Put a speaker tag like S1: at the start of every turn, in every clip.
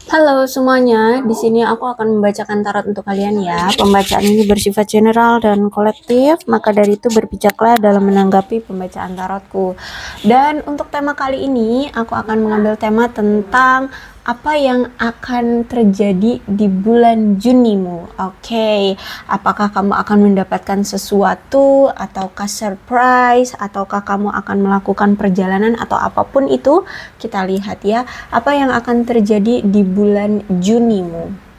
S1: Halo semuanya, di sini aku akan membacakan tarot untuk kalian ya. Pembacaan ini bersifat general dan kolektif, maka dari itu berbijaklah dalam menanggapi pembacaan tarotku. Dan untuk tema kali ini, aku akan mengambil tema tentang apa yang akan terjadi di bulan Junimu. Oke, apakah kamu akan mendapatkan sesuatu, ataukah surprise, ataukah kamu akan melakukan perjalanan atau apapun itu? Kita lihat ya, apa yang akan terjadi di bulan Junimu.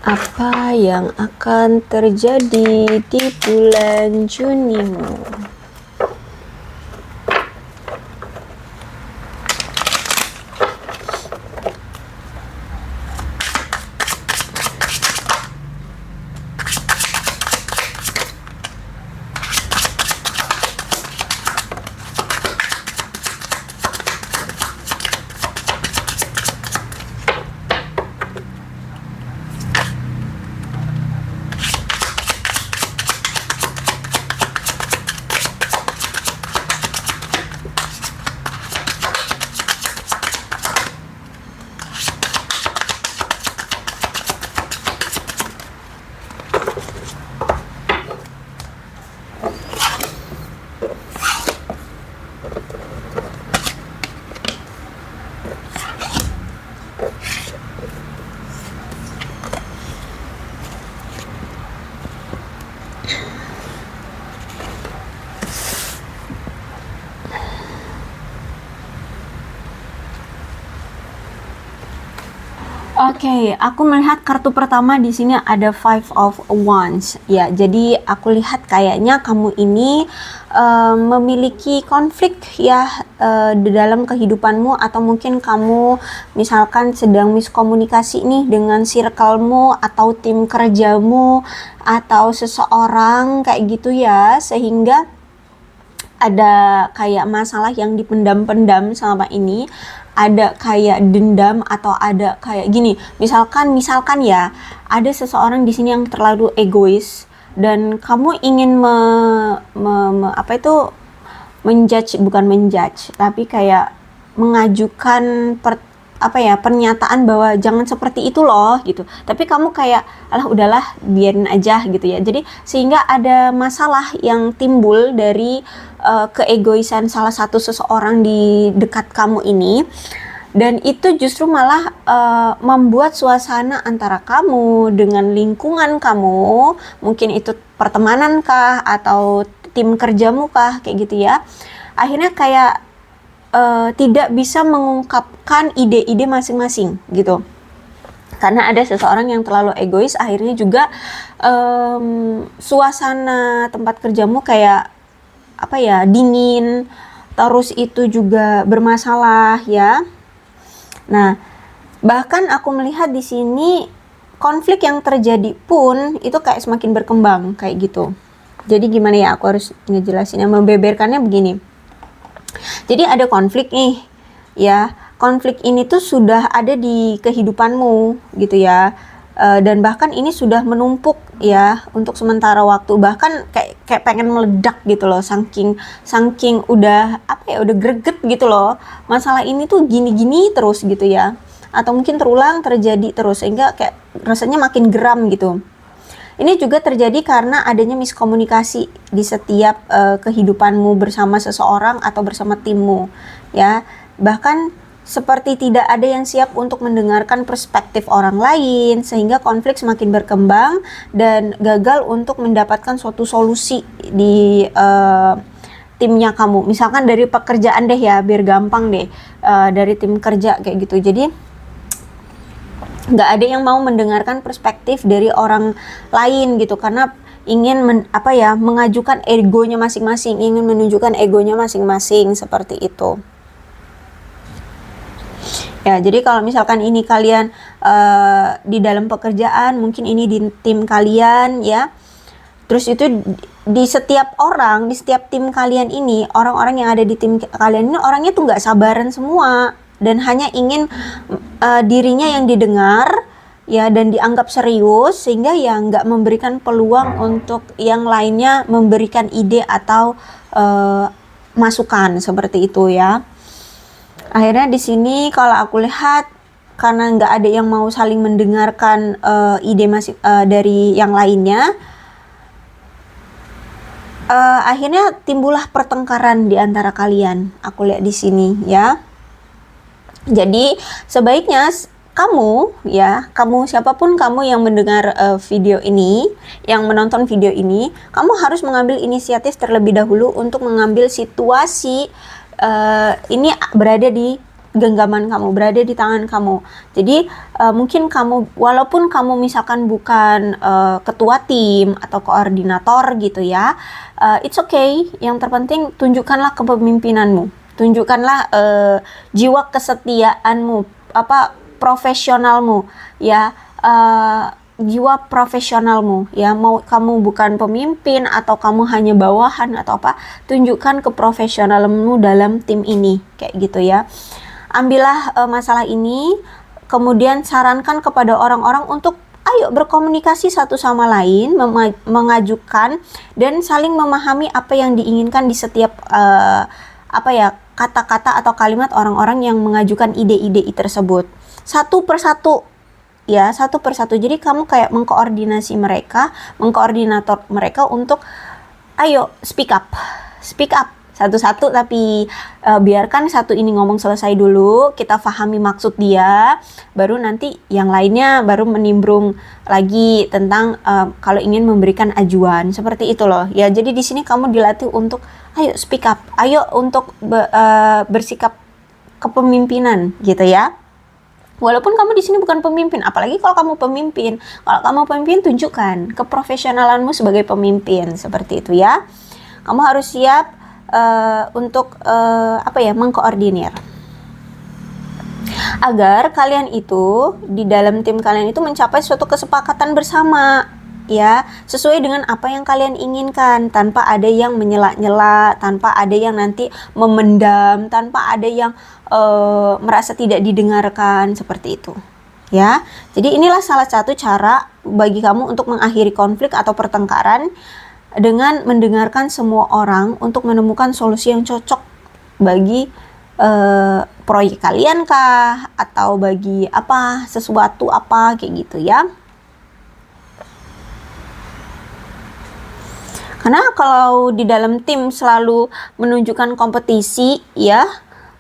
S1: Apa yang akan terjadi di bulan Junimu? Oke, aku melihat kartu pertama di sini ada Five of Wands. Ya, jadi aku lihat kayaknya kamu ini memiliki konflik ya di dalam kehidupanmu, atau mungkin kamu misalkan sedang miskomunikasi nih dengan circlemu atau tim kerjamu atau seseorang kayak gitu ya, sehingga ada kayak masalah yang dipendam-pendam selama ini, ada kayak dendam atau ada kayak gini. Misalkan ya, ada seseorang di sini yang terlalu egois dan kamu ingin apa itu, menjudge, bukan menjudge, tapi kayak mengajukan apa ya, pernyataan bahwa jangan seperti itu loh gitu. Tapi kamu kayak alah udahlah biarin aja gitu ya. Jadi sehingga ada masalah yang timbul dari keegoisan salah satu seseorang di dekat kamu ini. Dan itu justru malah membuat suasana antara kamu dengan lingkungan kamu, mungkin itu pertemanan kah atau tim kerjamu kah kayak gitu ya, akhirnya kayak tidak bisa mengungkapkan ide-ide masing-masing gitu, karena ada seseorang yang terlalu egois. Akhirnya juga suasana tempat kerjamu kayak apa ya, dingin, terus itu juga bermasalah ya. Nah, bahkan aku melihat di sini konflik yang terjadi pun itu kayak semakin berkembang kayak gitu. Jadi gimana ya, aku harus ngejelasinnya, membeberkannya begini. Jadi ada konflik nih ya, konflik ini tuh sudah ada di kehidupanmu gitu ya. Dan bahkan ini sudah menumpuk ya untuk sementara waktu, bahkan kayak pengen meledak gitu loh, saking udah apa ya, udah greget gitu loh, masalah ini tuh gini-gini terus gitu ya, atau mungkin terulang terjadi terus sehingga kayak rasanya makin geram gitu. Ini juga terjadi karena adanya miskomunikasi di setiap kehidupanmu bersama seseorang atau bersama timmu ya. Bahkan seperti tidak ada yang siap untuk mendengarkan perspektif orang lain, sehingga konflik semakin berkembang dan gagal untuk mendapatkan suatu solusi di timnya kamu. Misalkan dari pekerjaan deh ya, biar gampang deh, dari tim kerja kayak gitu. Jadi nggak ada yang mau mendengarkan perspektif dari orang lain gitu, karena ingin mengajukan egonya masing-masing, ingin menunjukkan egonya masing-masing seperti itu ya. Jadi kalau misalkan ini kalian di dalam pekerjaan, mungkin ini di tim kalian ya, terus itu di setiap orang, di setiap tim kalian ini, orang-orang yang ada di tim kalian ini orangnya tuh nggak sabaran semua dan hanya ingin dirinya yang didengar, ya, dan dianggap serius, sehingga ya nggak memberikan peluang untuk yang lainnya memberikan ide atau masukan seperti itu ya. Akhirnya di sini kalau aku lihat, karena nggak ada yang mau saling mendengarkan ide dari yang lainnya, akhirnya timbullah pertengkaran di antara kalian. Aku lihat di sini ya. Jadi sebaiknya kamu siapapun kamu yang mendengar video ini, yang menonton video ini, kamu harus mengambil inisiatif terlebih dahulu untuk mengambil situasi ini berada di genggaman kamu, berada di tangan kamu. Jadi mungkin kamu, walaupun kamu misalkan bukan ketua tim atau koordinator gitu ya, it's okay. Yang terpenting tunjukkanlah kepemimpinanmu, tunjukkanlah jiwa kesetiaanmu, profesionalmu ya, jiwa profesionalmu ya. Mau kamu bukan pemimpin atau kamu hanya bawahan atau apa, tunjukkan keprofesionalmu dalam tim ini, kayak gitu ya. Ambillah masalah ini, kemudian sarankan kepada orang-orang untuk ayo berkomunikasi satu sama lain, mengajukan dan saling memahami apa yang diinginkan di setiap kata-kata atau kalimat orang-orang yang mengajukan ide-ide tersebut. Satu persatu ya, satu persatu. Jadi kamu kayak mengkoordinasi mereka, mengkoordinator mereka untuk ayo speak up satu-satu, tapi biarkan satu ini ngomong selesai dulu, kita pahami maksud dia, baru nanti yang lainnya baru menimbrung lagi tentang kalau ingin memberikan ajuan, seperti itu loh ya. Jadi di sini kamu dilatih untuk ayo speak up, ayo untuk bersikap kepemimpinan gitu ya. Walaupun kamu di sini bukan pemimpin, apalagi kalau kamu pemimpin. Kalau kamu pemimpin, tunjukkan keprofesionalanmu sebagai pemimpin, seperti itu ya. Kamu harus siap untuk mengkoordinir agar kalian itu di dalam tim kalian itu mencapai suatu kesepakatan bersama ya, sesuai dengan apa yang kalian inginkan, tanpa ada yang menyela-nyela, tanpa ada yang nanti memendam, tanpa ada yang merasa tidak didengarkan, seperti itu ya. Jadi inilah salah satu cara bagi kamu untuk mengakhiri konflik atau pertengkaran, dengan mendengarkan semua orang untuk menemukan solusi yang cocok bagi proyek kalian kah, atau bagi sesuatu kayak gitu ya. Karena kalau di dalam tim selalu menunjukkan kompetisi ya,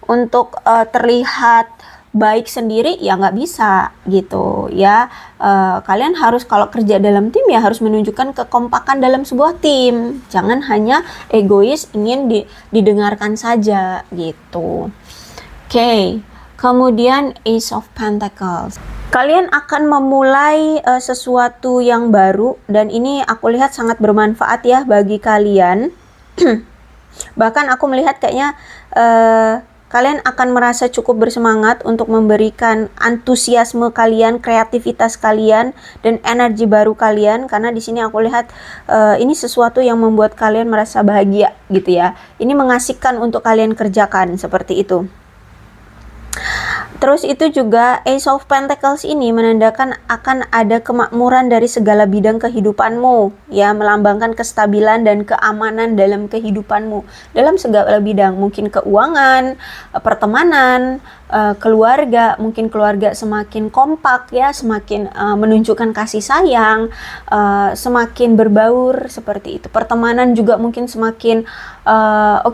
S1: untuk terlihat baik sendiri ya nggak bisa gitu ya. Kalian harus, kalau kerja dalam tim ya harus menunjukkan kekompakan dalam sebuah tim. Jangan hanya egois ingin didengarkan saja gitu. Oke. Kemudian Ace of Pentacles. Kalian akan memulai sesuatu yang baru, dan ini aku lihat sangat bermanfaat ya bagi kalian. Bahkan aku melihat kayaknya kalian akan merasa cukup bersemangat untuk memberikan antusiasme kalian, kreativitas kalian, dan energi baru kalian, karena di sini aku lihat ini sesuatu yang membuat kalian merasa bahagia gitu ya. Ini mengasihkan untuk kalian kerjakan, seperti itu. Terus itu juga Ace of Pentacles ini menandakan akan ada kemakmuran dari segala bidang kehidupanmu ya, melambangkan kestabilan dan keamanan dalam kehidupanmu dalam segala bidang, mungkin keuangan, pertemanan, keluarga, mungkin keluarga semakin kompak ya, semakin menunjukkan kasih sayang, semakin berbaur, seperti itu. Pertemanan juga mungkin semakin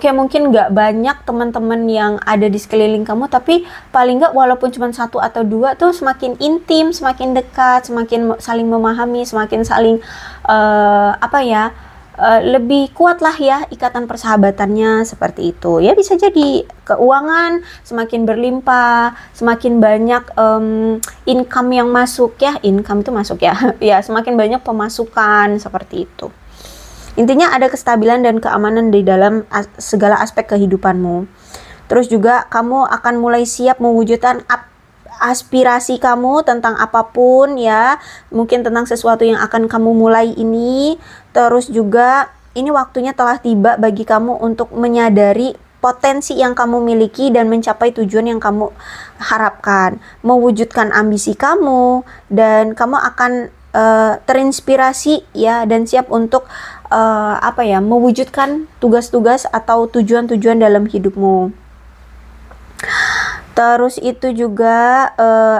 S1: mungkin nggak banyak teman-teman yang ada di sekeliling kamu, tapi paling nggak walaupun cuma satu atau dua tuh semakin intim, semakin dekat, semakin saling memahami, semakin saling lebih kuat lah ya ikatan persahabatannya, seperti itu ya. Bisa jadi keuangan semakin berlimpah, semakin banyak income yang masuk ya, income itu masuk ya ya, semakin banyak pemasukan, seperti itu. Intinya ada kestabilan dan keamanan di dalam segala aspek kehidupanmu. Terus juga kamu akan mulai siap mewujudkan aspirasi kamu tentang apapun ya, mungkin tentang sesuatu yang akan kamu mulai ini. Terus juga ini waktunya telah tiba bagi kamu untuk menyadari potensi yang kamu miliki dan mencapai tujuan yang kamu harapkan, mewujudkan ambisi kamu, dan kamu akan terinspirasi ya, dan siap untuk mewujudkan tugas-tugas atau tujuan-tujuan dalam hidupmu. Terus itu juga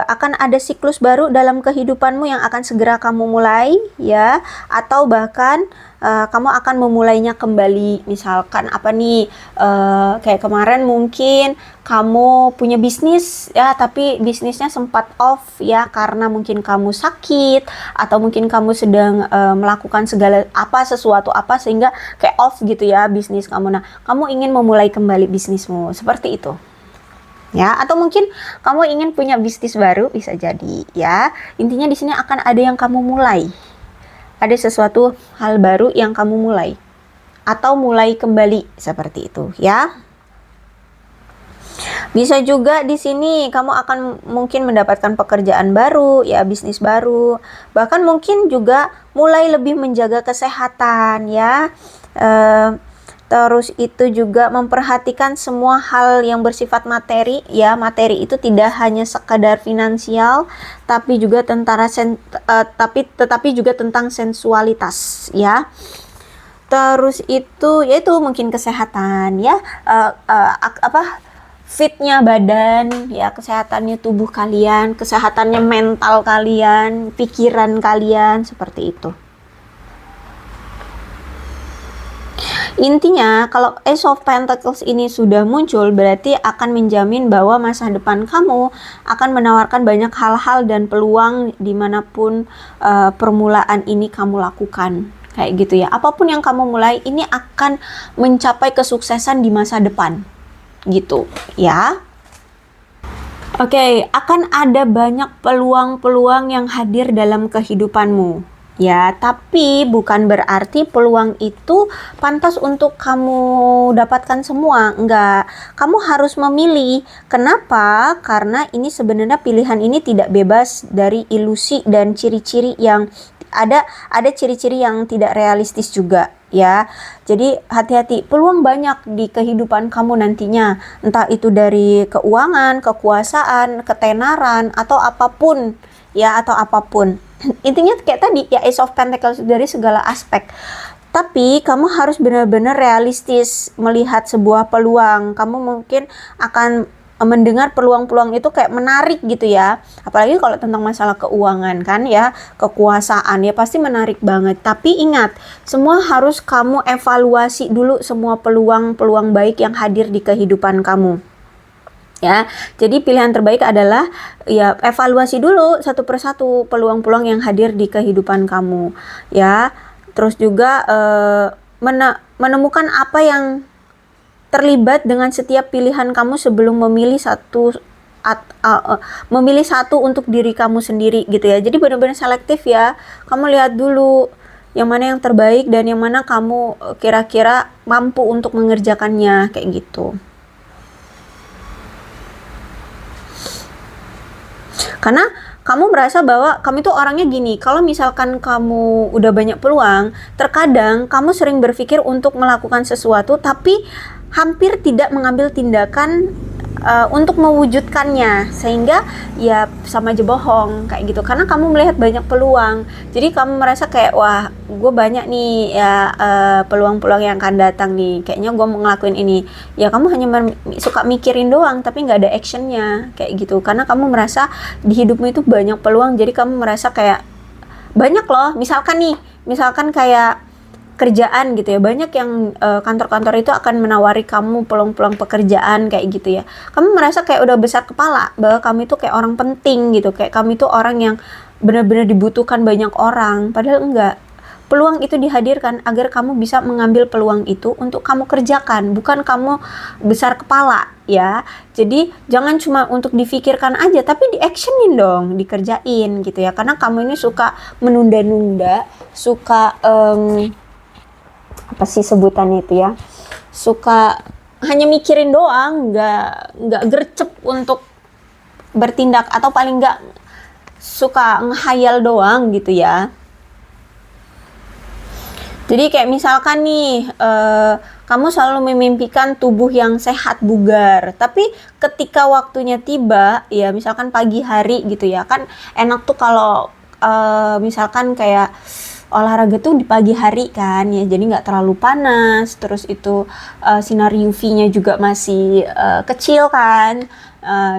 S1: akan ada siklus baru dalam kehidupanmu yang akan segera kamu mulai ya, atau bahkan kamu akan memulainya kembali. Misalkan kayak kemarin mungkin kamu punya bisnis ya, tapi bisnisnya sempat off ya karena mungkin kamu sakit, atau mungkin kamu sedang melakukan sesuatu sehingga kayak off gitu ya bisnis kamu. Nah, kamu ingin memulai kembali bisnismu seperti itu. Ya, atau mungkin kamu ingin punya bisnis baru, bisa jadi ya. Intinya di sini akan ada yang kamu mulai. Ada sesuatu hal baru yang kamu mulai atau mulai kembali seperti itu ya. Bisa juga di sini kamu akan mungkin mendapatkan pekerjaan baru ya, bisnis baru. Bahkan mungkin juga mulai lebih menjaga kesehatan ya. Terus itu juga memperhatikan semua hal yang bersifat materi ya. Materi itu tidak hanya sekadar finansial, tapi juga tetapi juga tentang sensualitas ya. Terus itu yaitu mungkin kesehatan ya, fitnya badan ya, kesehatannya tubuh kalian, kesehatannya mental kalian, pikiran kalian, seperti itu. Intinya, kalau Ace of Pentacles ini sudah muncul, berarti akan menjamin bahwa masa depan kamu akan menawarkan banyak hal-hal dan peluang dimanapun permulaan ini kamu lakukan. Kayak gitu ya. Apapun yang kamu mulai, ini akan mencapai kesuksesan di masa depan. Gitu ya. Oke, akan ada banyak peluang-peluang yang hadir dalam kehidupanmu. Ya, tapi bukan berarti peluang itu pantas untuk kamu dapatkan semua. Enggak, kamu harus memilih. Kenapa? Karena ini sebenarnya pilihan ini tidak bebas dari ilusi dan ciri-ciri yang ada ciri-ciri yang tidak realistis juga ya. Jadi hati-hati, peluang banyak di kehidupan kamu nantinya. Entah itu dari keuangan, kekuasaan, ketenaran, atau apapun ya, atau apapun. Intinya kayak tadi ya, Ace of Pentacles dari segala aspek. Tapi kamu harus benar-benar realistis melihat sebuah peluang. Kamu mungkin akan mendengar peluang-peluang itu kayak menarik gitu ya. Apalagi kalau tentang masalah keuangan kan ya, kekuasaan ya, pasti menarik banget. Tapi ingat, semua harus kamu evaluasi dulu semua peluang-peluang baik yang hadir di kehidupan kamu. Ya, jadi pilihan terbaik adalah ya evaluasi dulu satu persatu peluang-peluang yang hadir di kehidupan kamu ya. Terus juga menemukan apa yang terlibat dengan setiap pilihan kamu sebelum memilih satu untuk diri kamu sendiri gitu ya. Jadi benar-benar selektif ya. Kamu lihat dulu yang mana yang terbaik dan yang mana kamu kira-kira mampu untuk mengerjakannya, kayak gitu. Karena kamu merasa bahwa kamu itu orangnya gini, kalau misalkan kamu udah banyak peluang, terkadang kamu sering berpikir untuk melakukan sesuatu tapi hampir tidak mengambil tindakan untuk mewujudkannya, sehingga ya sama aja bohong kayak gitu. Karena kamu melihat banyak peluang, jadi kamu merasa kayak wah, gue banyak nih ya peluang-peluang yang akan datang nih, kayaknya gue mau ngelakuin ini. Ya kamu hanya suka mikirin doang tapi nggak ada actionnya kayak gitu. Karena kamu merasa di hidupmu itu banyak peluang, jadi kamu merasa kayak banyak loh. Misalkan kayak kerjaan gitu ya, banyak yang kantor-kantor itu akan menawari kamu peluang-peluang pekerjaan kayak gitu ya. Kamu merasa kayak udah besar kepala bahwa kamu itu kayak orang penting gitu, kayak kamu itu orang yang benar-benar dibutuhkan banyak orang, padahal enggak. Peluang itu dihadirkan agar kamu bisa mengambil peluang itu untuk kamu kerjakan, bukan kamu besar kepala ya. Jadi jangan cuma untuk difikirkan aja, tapi di actionin dong, dikerjain gitu ya. Karena kamu ini suka menunda-nunda, suka apa sih sebutannya itu ya, suka hanya mikirin doang, nggak gercep untuk bertindak, atau paling nggak suka ngehayal doang gitu ya. Jadi kayak misalkan nih kamu selalu memimpikan tubuh yang sehat, bugar. Tapi ketika waktunya tiba, ya misalkan pagi hari gitu ya, kan enak tuh kalau misalkan kayak olahraga tuh di pagi hari kan ya, jadi nggak terlalu panas, terus itu sinar UV-nya juga masih kecil kan.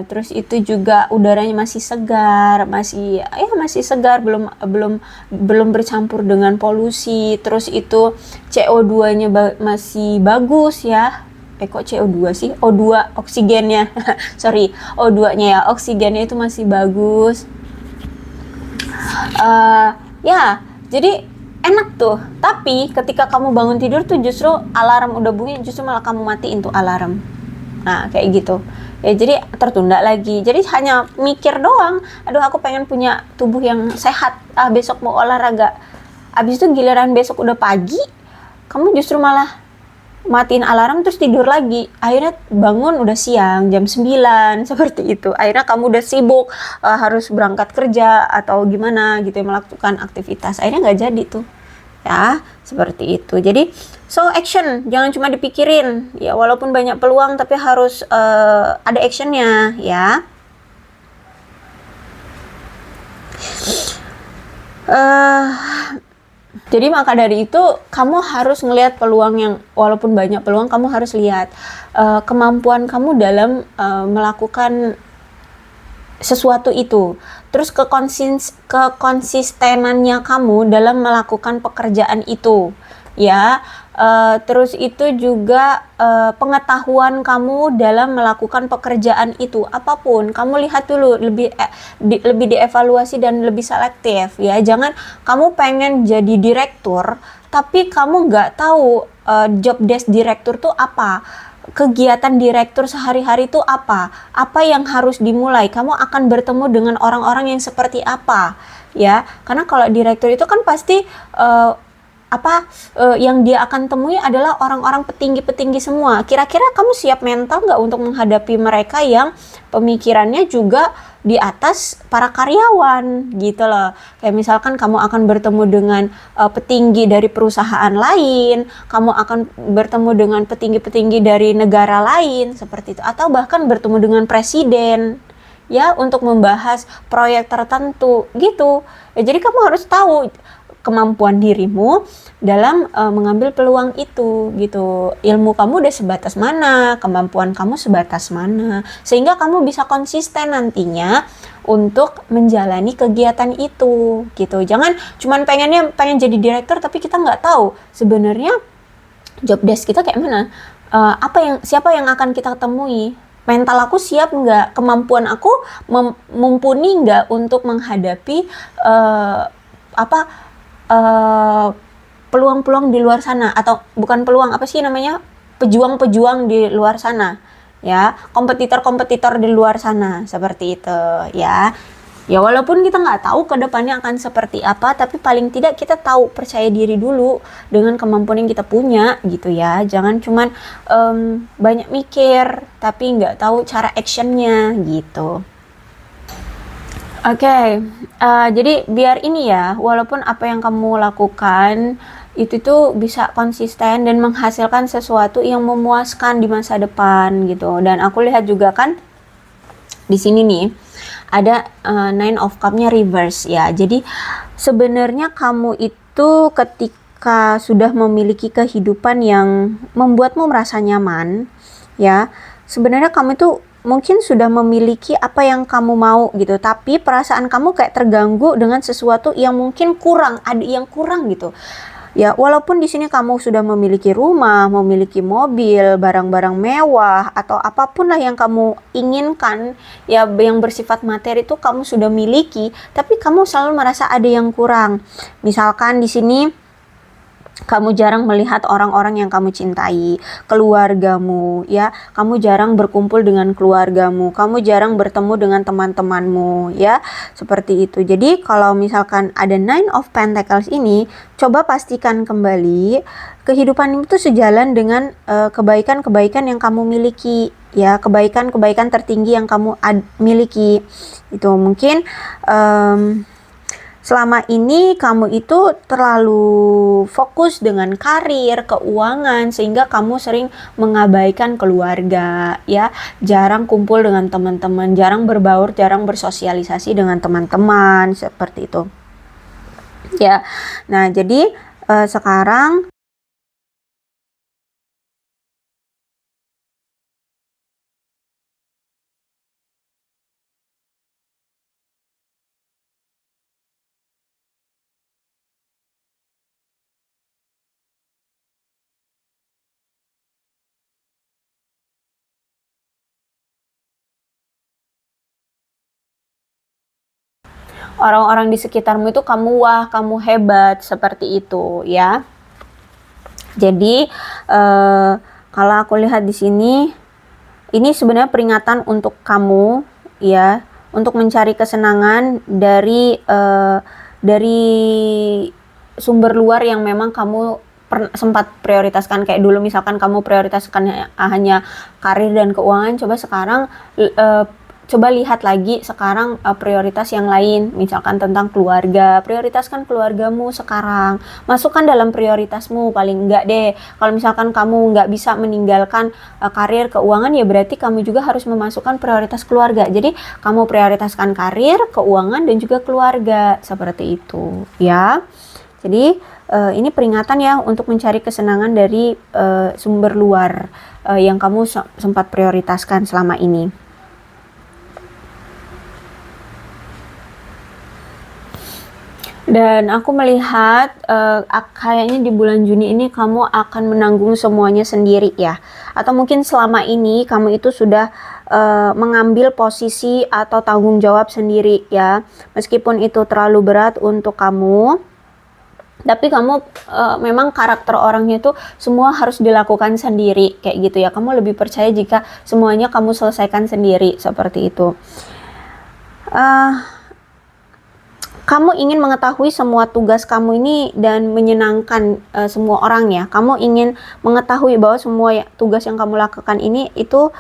S1: Terus itu juga udaranya masih segar, masih segar, belum bercampur dengan polusi. Terus itu CO2-nya masih bagus ya. Kok CO2 sih? O2 oksigennya. Sorry, O2-nya ya, oksigennya itu masih bagus. Ya, jadi enak tuh. Tapi ketika kamu bangun tidur tuh justru alarm udah bunyi, justru malah kamu matiin tuh alarm. Nah, kayak gitu. Ya, jadi tertunda lagi. Jadi hanya mikir doang. Aduh, aku pengen punya tubuh yang sehat. Besok mau olahraga. Abis itu giliran besok udah pagi, kamu justru malah matiin alarm terus tidur lagi. Akhirnya bangun udah siang, jam 9, seperti itu. Akhirnya kamu udah sibuk, harus berangkat kerja atau gimana gitu ya, melakukan aktivitas. Akhirnya nggak jadi tuh. Ya, seperti itu. Jadi so action, jangan cuma dipikirin ya, walaupun banyak peluang tapi harus ada actionnya ya. Jadi maka dari itu kamu harus ngelihat peluang, yang walaupun banyak peluang kamu harus lihat kemampuan kamu dalam melakukan sesuatu itu, terus kekonsistenannya kamu dalam melakukan pekerjaan itu ya. Terus itu juga pengetahuan kamu dalam melakukan pekerjaan itu, apapun kamu lihat dulu, lebih dievaluasi dan lebih selektif ya. Jangan kamu pengen jadi direktur tapi kamu nggak tahu job desk direktur tuh apa, kegiatan direktur sehari-hari itu apa yang harus dimulai, kamu akan bertemu dengan orang-orang yang seperti apa ya. Karena kalau direktur itu kan pasti yang dia akan temui adalah orang-orang petinggi-petinggi semua. Kira-kira kamu siap mental nggak untuk menghadapi mereka yang pemikirannya juga di atas para karyawan gitu loh. Kayak misalkan kamu akan bertemu dengan petinggi dari perusahaan lain, kamu akan bertemu dengan petinggi-petinggi dari negara lain seperti itu, atau bahkan bertemu dengan presiden ya untuk membahas proyek tertentu gitu ya. Jadi kamu harus tahu kemampuan dirimu dalam mengambil peluang itu gitu. Ilmu kamu udah sebatas mana, kemampuan kamu sebatas mana, sehingga kamu bisa konsisten nantinya untuk menjalani kegiatan itu gitu. Jangan cuman pengen jadi direktur tapi kita nggak tahu sebenarnya job desk kita kayak mana, siapa yang akan kita temui, mental aku siap nggak, kemampuan aku mumpuni nggak untuk menghadapi peluang-peluang di luar sana, atau bukan peluang, pejuang-pejuang di luar sana ya, kompetitor-kompetitor di luar sana seperti itu ya. Ya walaupun kita nggak tahu ke depannya akan seperti apa, tapi paling tidak kita tahu, percaya diri dulu dengan kemampuan yang kita punya gitu ya. Jangan cuman banyak mikir tapi nggak tahu cara actionnya gitu. Oke, jadi biar ini ya, walaupun apa yang kamu lakukan itu tuh bisa konsisten dan menghasilkan sesuatu yang memuaskan di masa depan gitu. Dan aku lihat juga kan di sini nih ada Nine of Cup-nya reverse ya. Jadi sebenarnya kamu itu ketika sudah memiliki kehidupan yang membuatmu merasa nyaman ya, sebenarnya kamu itu mungkin sudah memiliki apa yang kamu mau gitu, tapi perasaan kamu kayak terganggu dengan sesuatu yang mungkin kurang, ada yang kurang gitu. Ya, walaupun di sini kamu sudah memiliki rumah, memiliki mobil, barang-barang mewah atau apapun lah yang kamu inginkan, ya yang bersifat materi itu kamu sudah miliki, tapi kamu selalu merasa ada yang kurang. Misalkan di sini kamu jarang melihat orang-orang yang kamu cintai, keluargamu ya, kamu jarang berkumpul dengan keluargamu, kamu jarang bertemu dengan teman-temanmu ya, seperti itu. Jadi kalau misalkan ada Nine of Pentacles ini, coba pastikan kembali kehidupan itu sejalan dengan kebaikan-kebaikan yang kamu miliki ya, kebaikan-kebaikan tertinggi yang kamu miliki. Itu mungkin selama ini kamu itu terlalu fokus dengan karir, keuangan, sehingga kamu sering mengabaikan keluarga, ya. Jarang kumpul dengan teman-teman, jarang berbaur, jarang bersosialisasi dengan teman-teman, seperti itu. Ya. Nah, jadi sekarang orang-orang di sekitarmu itu kamu wah, kamu hebat, seperti itu, ya. Jadi kalau aku lihat di sini, ini sebenarnya peringatan untuk kamu, ya, untuk mencari kesenangan dari sumber luar yang memang kamu sempat prioritaskan. Kayak dulu misalkan kamu prioritaskan hanya karir dan keuangan, coba sekarang coba lihat lagi sekarang prioritas yang lain, misalkan tentang keluarga. Prioritaskan keluargamu sekarang, masukkan dalam prioritasmu paling enggak deh. Kalau misalkan kamu nggak bisa meninggalkan karir, keuangan, ya berarti kamu juga harus memasukkan prioritas keluarga. Jadi kamu prioritaskan karir, keuangan, dan juga keluarga, seperti itu, ya. Jadi ini peringatan ya untuk mencari kesenangan dari sumber luar yang kamu sempat prioritaskan selama ini. Dan aku melihat kayaknya di bulan Juni ini kamu akan menanggung semuanya sendiri, ya. Atau mungkin selama ini kamu itu sudah mengambil posisi atau tanggung jawab sendiri, ya. Meskipun itu terlalu berat untuk kamu, tapi kamu memang karakter orangnya itu semua harus dilakukan sendiri, kayak gitu ya. Kamu lebih percaya jika semuanya kamu selesaikan sendiri, seperti itu. Kamu ingin mengetahui semua tugas kamu ini dan menyenangkan semua orang, ya. Kamu ingin mengetahui bahwa semua tugas yang kamu lakukan ini itu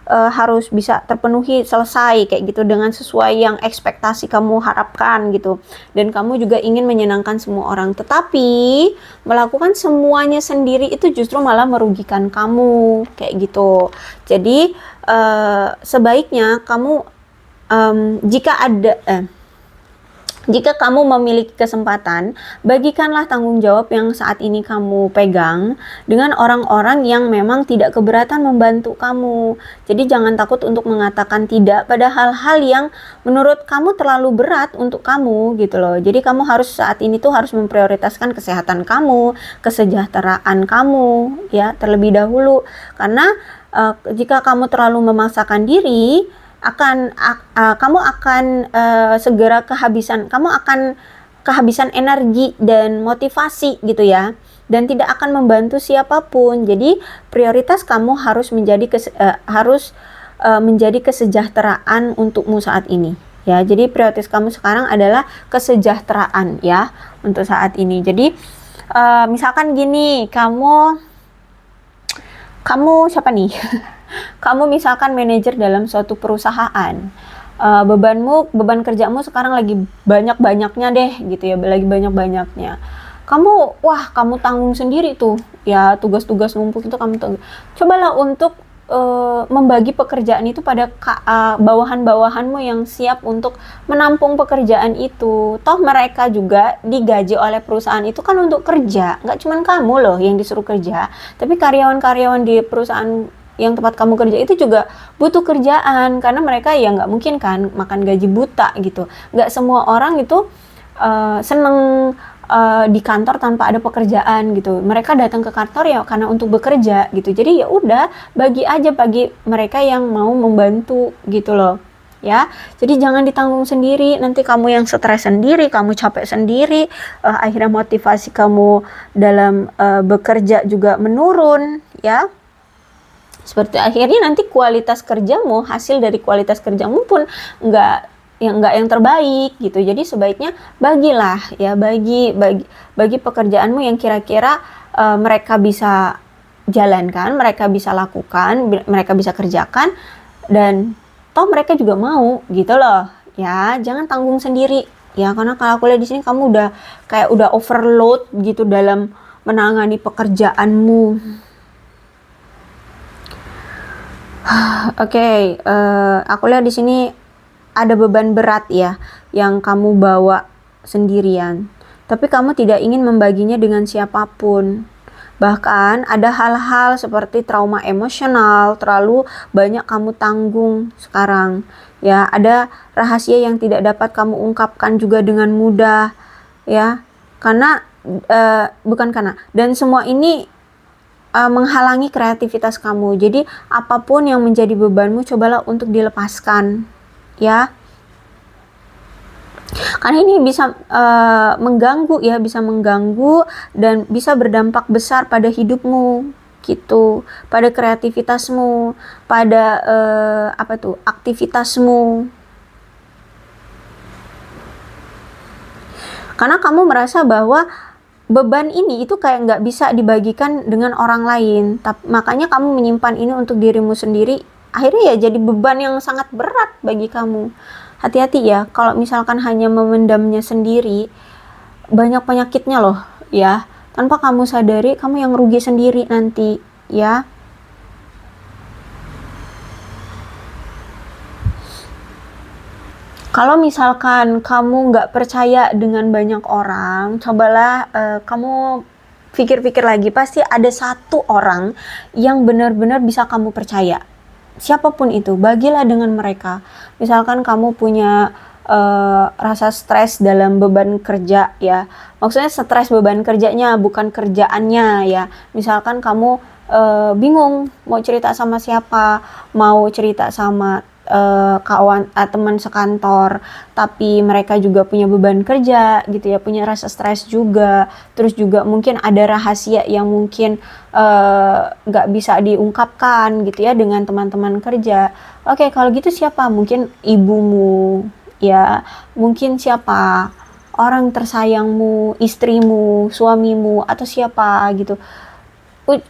S1: harus bisa terpenuhi, selesai, kayak gitu, dengan sesuai yang ekspektasi kamu harapkan, gitu. Dan kamu juga ingin menyenangkan semua orang. Tetapi melakukan semuanya sendiri itu justru malah merugikan kamu, kayak gitu. Jadi sebaiknya kamu jika kamu memiliki kesempatan, bagikanlah tanggung jawab yang saat ini kamu pegang dengan orang-orang yang memang tidak keberatan membantu kamu. Jadi jangan takut untuk mengatakan tidak pada hal-hal yang menurut kamu terlalu berat untuk kamu, gitu loh. Jadi kamu harus saat ini tuh harus memprioritaskan kesehatan kamu, kesejahteraan kamu, ya, terlebih dahulu. Karena jika kamu terlalu memaksakan diri, kamu akan segera kehabisan energi dan motivasi, gitu ya, dan tidak akan membantu siapapun. Jadi prioritas kamu harus menjadi kesejahteraan untukmu saat ini, ya. Jadi prioritas kamu sekarang adalah kesejahteraan, ya, untuk saat ini. Jadi misalkan gini, kamu siapa nih? Kamu misalkan manajer dalam suatu perusahaan, beban kerjamu sekarang lagi banyak-banyaknya deh, gitu ya, lagi banyak-banyaknya. Kamu tanggung sendiri tuh, ya, tugas-tugas numpuk itu kamu tanggung. Cobalah untuk membagi pekerjaan itu pada bawahan-bawahanmu yang siap untuk menampung pekerjaan itu. Toh mereka juga digaji oleh perusahaan itu kan untuk kerja, nggak cuma kamu loh yang disuruh kerja, tapi karyawan-karyawan di perusahaan yang tempat kamu kerja itu juga butuh kerjaan, karena mereka ya nggak mungkin kan makan gaji buta, gitu. Nggak semua orang itu seneng di kantor tanpa ada pekerjaan, gitu. Mereka datang ke kantor ya karena untuk bekerja, gitu. Jadi ya udah, bagi mereka yang mau membantu, gitu loh, ya. Jadi jangan ditanggung sendiri, nanti kamu yang stres sendiri, kamu capek sendiri, akhirnya motivasi kamu dalam bekerja juga menurun, ya. Seperti akhirnya nanti kualitas kerjamu, hasil dari kualitas kerjamu pun nggak yang terbaik, gitu. Jadi sebaiknya bagilah, ya, bagi pekerjaanmu yang kira-kira mereka bisa jalankan, mereka bisa lakukan, mereka bisa kerjakan, dan toh mereka juga mau, gitu loh, ya. Jangan tanggung sendiri, ya, karena kalau aku lihat di sini kamu udah overload gitu dalam menangani pekerjaanmu. Oke, aku lihat di sini ada beban berat ya yang kamu bawa sendirian, tapi kamu tidak ingin membaginya dengan siapapun. Bahkan ada hal-hal seperti trauma emosional terlalu banyak kamu tanggung sekarang. Ya, ada rahasia yang tidak dapat kamu ungkapkan juga dengan mudah, ya. Karena bukan karena, dan semua ini menghalangi kreativitas kamu. Jadi apapun yang menjadi bebanmu, cobalah untuk dilepaskan, ya. Karena ini bisa mengganggu ya, bisa mengganggu dan bisa berdampak besar pada hidupmu gitu, pada kreativitasmu, pada aktivitasmu. Karena kamu merasa bahwa beban ini itu kayak nggak bisa dibagikan dengan orang lain, makanya kamu menyimpan ini untuk dirimu sendiri. Akhirnya ya jadi beban yang sangat berat bagi kamu. Hati-hati ya, kalau misalkan hanya memendamnya sendiri, banyak penyakitnya loh ya. Tanpa kamu sadari, kamu yang rugi sendiri nanti ya. Kalau misalkan kamu nggak percaya dengan banyak orang, cobalah kamu pikir-pikir lagi, pasti ada satu orang yang benar-benar bisa kamu percaya. Siapapun itu, bagilah dengan mereka. Misalkan kamu punya rasa stres dalam beban kerja ya, maksudnya stres beban kerjanya, bukan kerjaannya ya. Misalkan kamu bingung mau cerita sama siapa, mau cerita sama kawan teman sekantor, tapi mereka juga punya beban kerja gitu ya, punya rasa stres juga, terus juga mungkin ada rahasia yang mungkin nggak bisa diungkapkan gitu ya dengan teman-teman kerja. Oke, kalau gitu siapa? Mungkin ibumu ya, mungkin siapa? Orang tersayangmu, istrimu, suamimu, atau siapa gitu.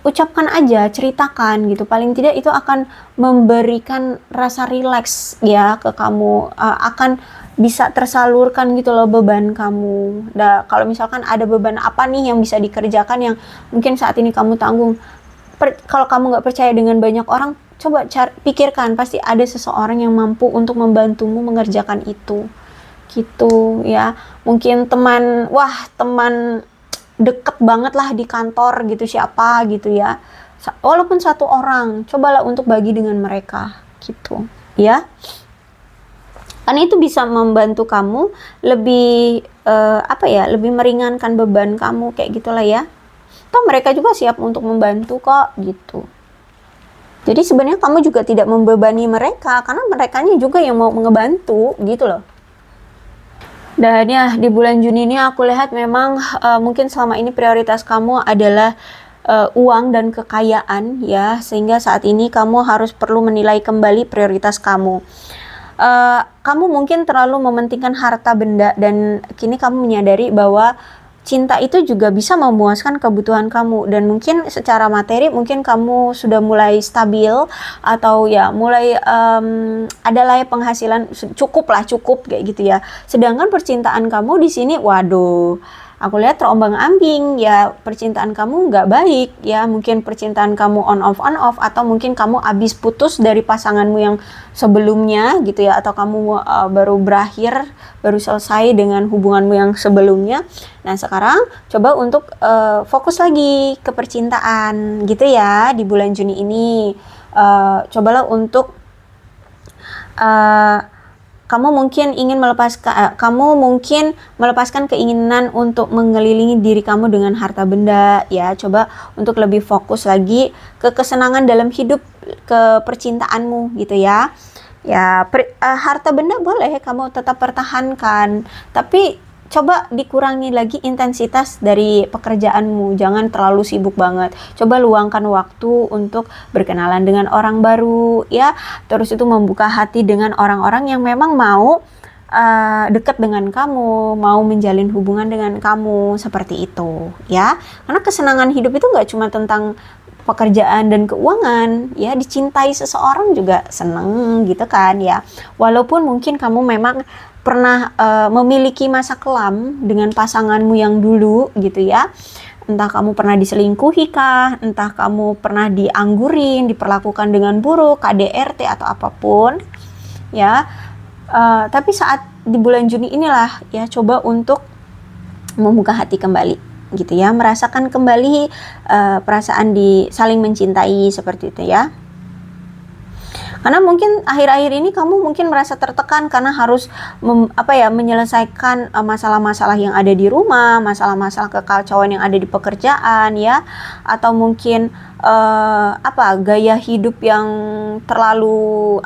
S1: Ucapkan aja, ceritakan gitu, paling tidak itu akan memberikan rasa rileks ya ke kamu, akan bisa tersalurkan gitu loh beban kamu. Kalau misalkan ada beban apa nih yang bisa dikerjakan yang mungkin saat ini kamu tanggung, kalau kamu nggak percaya dengan banyak orang, coba pikirkan, pasti ada seseorang yang mampu untuk membantumu mengerjakan itu gitu ya. Mungkin teman deket banget lah di kantor gitu, siapa gitu ya, walaupun satu orang, cobalah untuk bagi dengan mereka gitu ya, karena itu bisa membantu kamu lebih lebih meringankan beban kamu kayak gitulah ya. Toh mereka juga siap untuk membantu kok gitu. Jadi sebenarnya kamu juga tidak membebani mereka, karena merekanya juga yang mau ngebantu gitu loh. Dan ya, di bulan Juni ini aku lihat memang mungkin selama ini prioritas kamu adalah uang dan kekayaan ya, sehingga saat ini kamu harus perlu menilai kembali prioritas kamu. Kamu mungkin terlalu mementingkan harta benda, dan kini kamu menyadari bahwa cinta itu juga bisa memuaskan kebutuhan kamu, dan mungkin secara materi mungkin kamu sudah mulai stabil atau ya mulai adalah penghasilan cukup kayak gitu ya. Sedangkan percintaan kamu di sini, waduh, aku lihat terombang-ambing ya, percintaan kamu nggak baik ya. Mungkin percintaan kamu on off, atau mungkin kamu abis putus dari pasanganmu yang sebelumnya gitu ya, atau kamu baru selesai dengan hubunganmu yang sebelumnya. Nah sekarang coba untuk fokus lagi ke percintaan gitu ya di bulan Juni ini. Cobalah untuk kamu mungkin melepaskan keinginan untuk mengelilingi diri kamu dengan harta benda ya. Coba untuk lebih fokus lagi ke kesenangan dalam hidup, ke percintaanmu gitu ya. Ya, harta benda boleh kamu tetap pertahankan, tapi coba dikurangi lagi intensitas dari pekerjaanmu. Jangan terlalu sibuk banget. Coba luangkan waktu untuk berkenalan dengan orang baru ya. Terus itu membuka hati dengan orang-orang yang memang mau dekat dengan kamu, mau menjalin hubungan dengan kamu, seperti itu ya. Karena kesenangan hidup itu nggak cuma tentang pekerjaan dan keuangan ya, dicintai seseorang juga seneng gitu kan ya. Walaupun mungkin kamu memang pernah memiliki masa kelam dengan pasanganmu yang dulu gitu ya. Entah kamu pernah diselingkuhi kah, entah kamu pernah dianggurin, diperlakukan dengan buruk, KDRT atau apapun ya. Tapi saat di bulan Juni inilah ya, coba untuk membuka hati kembali gitu ya, merasakan kembali perasaan saling mencintai seperti itu ya. Karena mungkin akhir-akhir ini kamu mungkin merasa tertekan karena harus menyelesaikan masalah-masalah yang ada di rumah, masalah-masalah kekacauan yang ada di pekerjaan ya, atau mungkin gaya hidup yang terlalu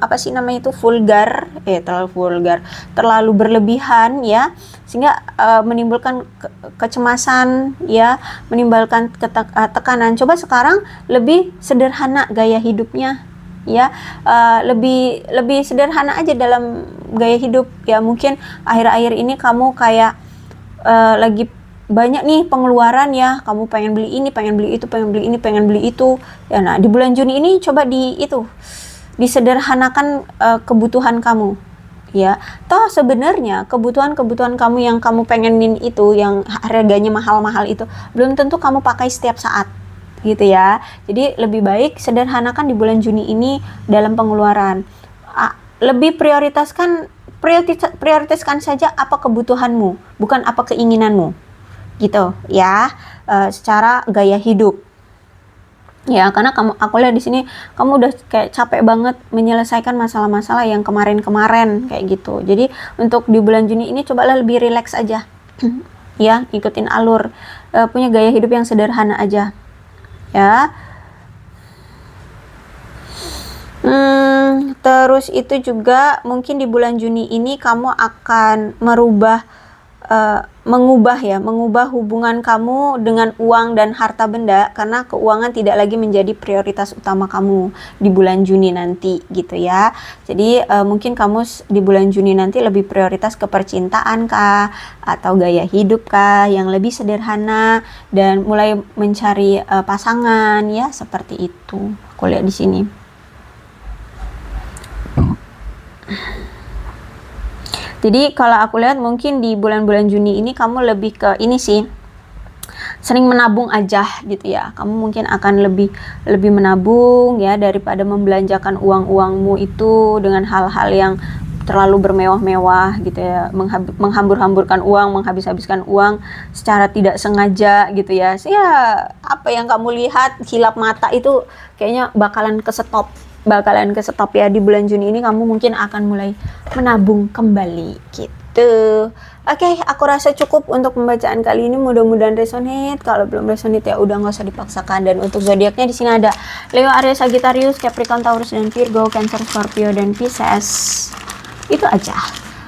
S1: terlalu berlebihan ya, sehingga menimbulkan kecemasan ya, menimbulkan tekanan. Coba sekarang lebih sederhana gaya hidupnya ya, lebih sederhana aja dalam gaya hidup ya. Mungkin akhir-akhir ini kamu kayak lagi banyak nih pengeluaran ya, kamu pengen beli ini, pengen beli itu, pengen beli ini, pengen beli itu ya. Nah di bulan Juni ini coba disederhanakan kebutuhan kamu ya. Toh sebenarnya kebutuhan kamu yang kamu pengenin itu, yang harganya mahal-mahal itu, belum tentu kamu pakai setiap saat gitu ya. Jadi lebih baik sederhanakan di bulan Juni ini dalam pengeluaran. Lebih prioritaskan saja apa kebutuhanmu, bukan apa keinginanmu gitu ya, secara gaya hidup ya. Karena aku lihat di sini kamu udah kayak capek banget menyelesaikan masalah-masalah yang kemarin-kemarin kayak gitu. Jadi untuk di bulan Juni ini cobalah lebih rileks aja ya, ikutin alur, punya gaya hidup yang sederhana aja ya. Terus itu juga mungkin di bulan Juni ini kamu akan mengubah hubungan kamu dengan uang dan harta benda, karena keuangan tidak lagi menjadi prioritas utama kamu di bulan Juni nanti gitu ya. Jadi mungkin kamu di bulan Juni nanti lebih prioritas ke percintaan kah, atau gaya hidup kah yang lebih sederhana, dan mulai mencari pasangan ya, seperti itu aku lihat di sini. Jadi kalau aku lihat mungkin di bulan-bulan Juni ini kamu lebih ke ini sih, sering menabung aja gitu ya. Kamu mungkin akan lebih menabung ya, daripada membelanjakan uang-uangmu itu dengan hal-hal yang terlalu bermewah-mewah gitu ya, menghambur-hamburkan uang, menghabis-habiskan uang secara tidak sengaja gitu ya. Ya apa yang kamu lihat hilap mata itu kayaknya bakalan ke stop ya. Di bulan Juni ini kamu mungkin akan mulai menabung kembali gitu. Oke, aku rasa cukup untuk pembacaan kali ini. Mudah-mudahan resonate. Kalau belum resonate ya udah nggak usah dipaksakan. Dan untuk zodiaknya di sini ada Leo, Aries, Sagittarius, Capricorn, Taurus, dan Virgo, Cancer, Scorpio, dan Pisces. Itu aja.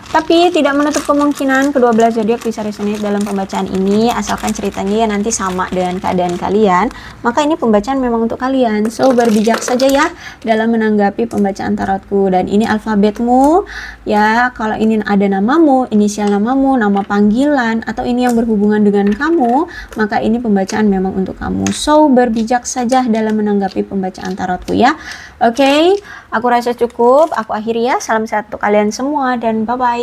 S1: Tapi tidak menutup kemungkinan kedua belah zodiak bisa resonate dalam pembacaan ini, asalkan ceritanya ya nanti sama dengan keadaan kalian. Maka ini pembacaan memang untuk kalian. So berbijak saja ya dalam menanggapi pembacaan tarotku. Dan ini alfabetmu ya. Kalau ini ada namamu, inisial namamu, nama panggilan, atau ini yang berhubungan dengan kamu, maka ini pembacaan memang untuk kamu. So berbijak saja dalam menanggapi pembacaan tarotku ya. Oke, aku rasa cukup. Aku akhiri ya. Salam sehat untuk kalian semua dan bye-bye.